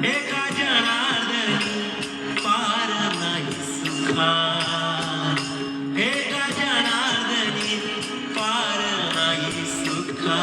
एका जनार्दनी पार नाही सुखा, एका जनार्दनी पार नाही सुखा.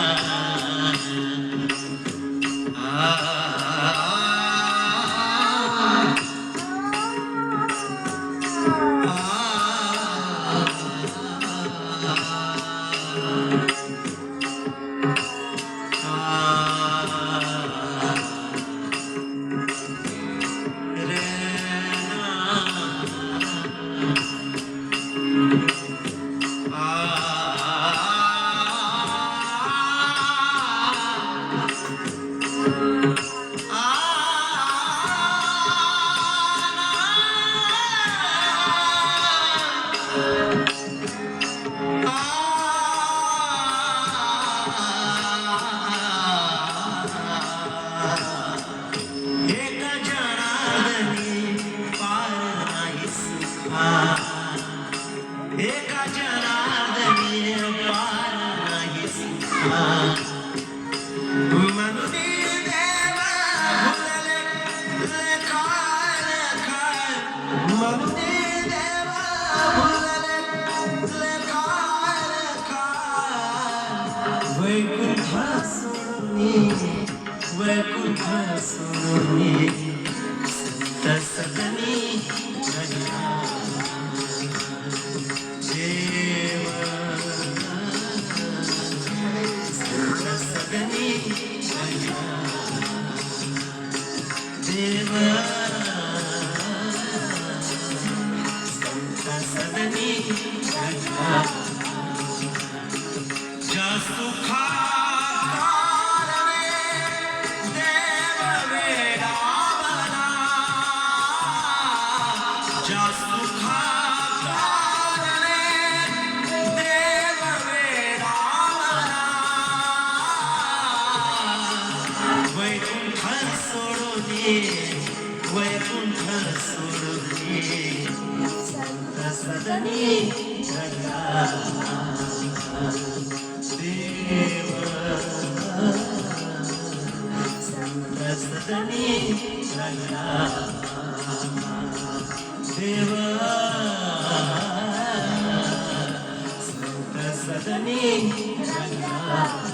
एका जनार्दनी पार नाही सुखा. म्हणून देव भुलले लेखाय लेखाय, म्हणून देव भुलले लेखाय लेखाय. वैकुंठ सोडून संत सदनी देव सदनी ज्या सुखाकारणे देव वेडावला, ज्या सुखाकारणे देव वेडावला. वैकुंठ सोडून संत सदनी जगा. देव संत सदनी जगा. देव संत सदनी जगा.